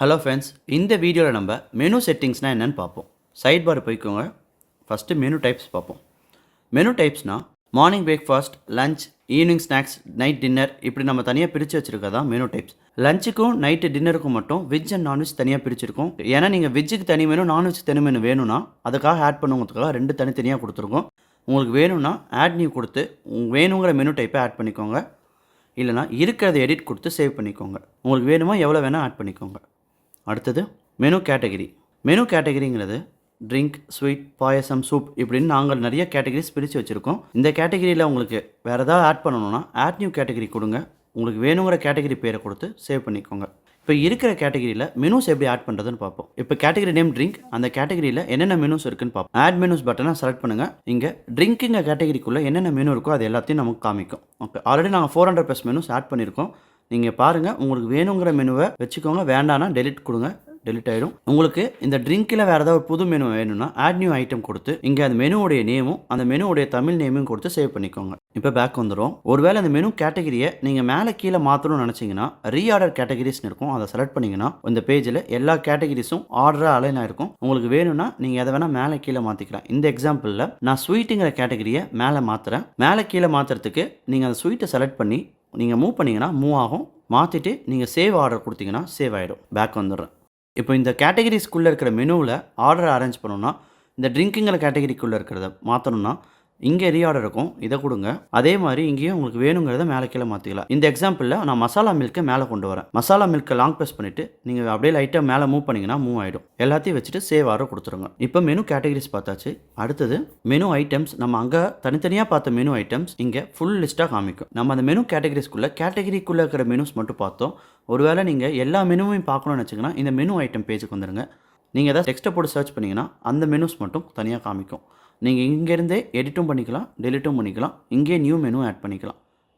Hello friends, இந்த வீடியோவில் நம்ம மெனு செட்டிங்ஸ்னால் என்னென்னு பார்ப்போம். சைட் பார் போய்க்கோங்க. ஃபஸ்ட்டு மெனு டைப்ஸ் பார்ப்போம். மெனு டைப்ஸ்னால் morning breakfast, lunch, evening snacks, night dinner இப்படி நம்ம தனியாக பிரித்து வச்சுருக்கதான் மெனு டைப்ஸ். லஞ்சுக்கும் நைட்டு டின்னருக்கும் மட்டும் வெஜ் அண்ட் நான்வெஜ் தனியாக பிரிச்சிருக்கோம். ஏன்னா நீங்கள் வெஜ்ஜுக்கு தனி மெனு, நான்வெஜ் தனி மெனு வேணும்னா அதுக்காக ஆட் பண்ணுவதுக்காக ரெண்டு தனித்தனியாக கொடுத்துருக்கோம். உங்களுக்கு வேணும்னா ஆட் நியூ கொடுத்து வேணுங்கிற மெனு டைப்பை ஆட் பண்ணிக்கோங்க. இல்லைனா இருக்கிறத எடிட் கொடுத்து சேவ் பண்ணிக்கோங்க. உங்களுக்கு வேணுமா எவ்வளோ வேணால் ஆட் பண்ணிக்கோங்க. அடுத்தது மெனு கேட்டகிரி. மெனு கேட்டகிரிங்கிறது ட்ரிங்க், ஸ்வீட், பாயசம், சூப் இப்படின்னு நாங்கள் நிறைய கேட்டகிரிஸ் பிரித்து வச்சுருக்கோம். இந்த கேட்டகிரியில் உங்களுக்கு வேறு ஏதாவது ஆட் பண்ணணும்னா ஆட் நியூ கேட்டகிரி கொடுங்க. உங்களுக்கு வேணுங்கிற கேட்டகிரி பேரை கொடுத்து சேவ் பண்ணிக்கோங்க. இப்போ இருக்கிற கேட்டகிரியில் மெனூஸ் எப்படி ஆட் பண்ணுறதுன்னு பார்ப்போம். இப்போ கேட்டகிரி நேம் ட்ரிங்க், அந்த கேட்டகிரியில் என்னென்ன மெனூஸ் இருக்குன்னு பார்ப்போம். ஆட் மெனூஸ் பட்டனை செலக்ட் பண்ணுங்கள். இங்கே ட்ரிங்க்குங்க கேட்டகிரிக்குள்ளே என்னென்ன மெனு இருக்கோ அது எல்லாத்தையும் நமக்கு காமிக்கும். ஓகே, ஆல்ரெடி நாங்கள் 400+ மெனூஸ் ஆட் பண்ணியிருக்கோம். நீங்கள் பாருங்கள், உங்களுக்கு வேணுங்கிற மெனுவை வச்சுக்கோங்க. வேண்டானா டெலிட் கொடுங்க, டெலிட் ஆகிடும். உங்களுக்கு இந்த ட்ரிங்க்கில் வேறு ஏதாவது ஒரு புது மெனு வேணும்னா ஆட் நியூ ஐட்டம் கொடுத்து இங்கே அந்த மெனுவோடைய நேமும் அந்த மெனுவோடைய தமிழ் நேமும் கொடுத்து சேவ் பண்ணிக்கோங்க. இப்போ பேக் வந்துடும். ஒருவேளை அந்த மெனு கேட்டகிரியை நீங்கள் மேலே கீழே மாற்றணும்னு நினச்சிங்கன்னா ரீஆர்டர் கேட்டகிரிஸ்னு இருக்கும். அதை செலக்ட் பண்ணிங்கன்னா இந்த பேஜில் எல்லா கேட்டகிரிஸும் ஆர்டராக அலைன் ஆகிருக்கும். உங்களுக்கு வேணும்னா நீங்கள் எதை வேணால் மேலே கீழே மாற்றிக்கலாம். இந்த எக்ஸாம்பிளில் நான் ஸ்வீட்டுங்கிற கேட்டகிரியை மேலே மாற்றுறேன். மேலே கீழே மாற்றுறதுக்கு நீங்கள் அந்த ஸ்வீட்டை செலக்ட் பண்ணி நீங்கள் மூவ் பண்ணிங்கன்னா மூவ் ஆகும். மாற்றிட்டு நீங்கள் சேவ் ஆர்டர் கொடுத்தீங்கன்னா சேவ் ஆகிடும். பேக் வந்துடுறேன். இப்போ இந்த கேட்டகிரிஸ்குள்ளே இருக்கிற மெனுவில் ஆர்டர் அரேஞ்ச் பண்ணணும்னா இந்த ட்ரிங்க்குங்கிற கேட்டகிரிக்குள்ளே இருக்கிறத மாற்றணும்னா இங்கே ரீஆர்டர் இருக்கும், இதை கொடுங்க. அதே மாதிரி இங்கேயும் உங்களுக்கு வேணுங்கிறத மேலே கீழே மாற்றிக்கலாம். இந்த எக்ஸாம்பிளில் நான் மசாலா மில்க்கை மேலே கொண்டு வரேன். மசாலா மில்க்கை லாங் ப்ரெஸ் பண்ணிவிட்டு நீங்கள் அப்படியே லைட்டாக மேலே மூவ் பண்ணிங்கன்னா மூவ் ஆகிடும். எல்லாத்தையும் வச்சுட்டு சேவ் ஆர்டர் கொடுத்துருங்க. இப்போ மெனு கேட்டகிரிஸ் பார்த்தாச்சு. அடுத்தது மெனு ஐட்டம்ஸ். நம்ம அங்கே தனித்தனியாக பார்த்த மெனு ஐட்டம்ஸ் இங்கே ஃபுல் லிஸ்ட்டாக காமிக்கும். நம்ம அந்த மெனு கேட்டகிரிக்குள்ளே இருக்கிற மெனுஸ் மட்டும் பார்த்தோம். ஒருவேளை நீங்கள் எல்லா மெனுவையும் பார்க்கணும்னு வச்சிங்கன்னா இந்த மெனு ஐட்டம் பேஜுக்கு வந்துடுங்க. நீங்கள் எதாவது டெக்ஸ்ட்டை போட்டு சர்ச் பண்ணிங்கன்னா அந்த மெனுஸ் மட்டும் தனியாக காமிக்கும். நீங்கள் இங்கேருந்தே எடிட்டும் பண்ணிக்கலாம், டெலிட்டும் பண்ணிக்கலாம். இங்கே நியூ மெனு ஆட் பண்ணிக்கலாம்.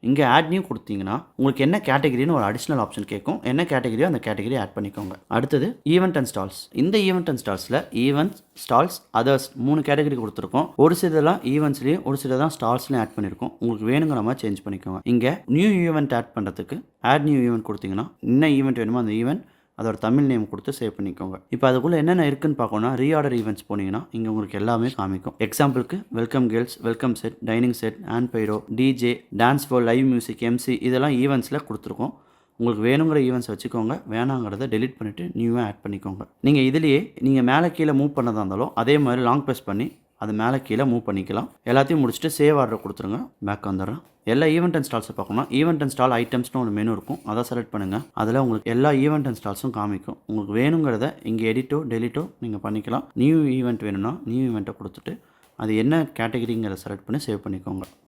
இங்கே ஆட் நியூ கொடுத்தீங்கன்னா உங்களுக்கு என்ன கேட்டகிரின்னு ஒரு அடிஷ்னல் ஆப்ஷன் கேட்கும். என்ன கேட்டகிரியோ அந்த கேட்டகிரி ஆட் பண்ணிக்கோங்க. அடுத்தது ஈவெண்ட் அண்ட் ஸ்டால்ஸ். இந்த ஈவெண்ட் அண்ட் ஸ்டால்ஸில் ஈவெண்ட்ஸ், ஸ்டால்ஸ், அதர்ஸ் 3 கேட்டகிரி கொடுத்துருக்கோம். ஒரு சிலதெல்லாம் ஈவெண்ட்ஸ்லேயும் ஒரு சிலதான் ஸ்டால்ஸ்லையும் ஆட் பண்ணியிருக்கோம். உங்களுக்கு வேணுங்கிற மாதிரி சேஞ்ச் பண்ணிக்கோங்க. இங்கே நியூ ஈவெண்ட் ஆட் பண்ணுறதுக்கு ஆட் நியூ ஈவெண்ட் கொடுத்தீங்கன்னா என்ன ஈவெண்ட் வேணுமோ அந்த ஈவெண்ட் அதோட தமிழ் நேம் கொடுத்து சேவ் பண்ணிக்கோங்க. இப்போ அதுக்குள்ளே என்னென்ன இருக்குன்னு பார்க்கணும்னா ரீஆர்டர் ஈவெண்ட்ஸ் போனீங்கன்னா இங்கே உங்களுக்கு எல்லாமே காமிக்கும். எக்ஸாம்பிளுக்கு welcome girls, welcome set, dining set, hand pyro, DJ, dance floor, live music, MC இதெல்லாம் ஈவெண்ட்ஸில் கொடுத்துருக்கோம். உங்களுக்கு வேணுங்கிற ஈவெண்ட்ஸ் வச்சுக்கோங்க. வேணாங்கிறத டெலிட் பண்ணிவிட்டு நியூவாக ஆட் பண்ணிக்கோங்க. நீங்கள் இதுலேயே நீங்கள் மேலே கீழே மூவ் பண்ணதாக இருந்தாலும் அதே மாதிரி லாங் ப்ரெஸ் பண்ணி அது மேலே கீழே மூவ் பண்ணிக்கலாம். எல்லாத்தையும் முடிச்சுட்டு சேவ் ஆர்டர் கொடுத்துருங்க. பேக் வந்துடுறேன். எல்லா ஈவெண்ட் அண்ட் ஸ்டால்ஸை பார்க்கணும். ஈவெண்ட் அண்ட் ஸ்டால் ஐட்டம்ஸ்னு ஒரு மெனு இருக்கும், அதை செலக்ட் பண்ணுங்கள். அதில் உங்களுக்கு எல்லா ஈவெண்ட் அண்ட் ஸ்டால்ஸும் காமிக்கும். உங்களுக்கு வேணுங்கிறத இங்கே எடிட்டோ டெலிட்டோ நீங்கள் பண்ணிக்கலாம். நியூ ஈவெண்ட் வேணும்னா நியூ ஈவெண்ட்டை கொடுத்துட்டு அது என்ன கேட்டகிரிங்கிறத செலக்ட் பண்ணி சேவ் பண்ணிக்கோங்க.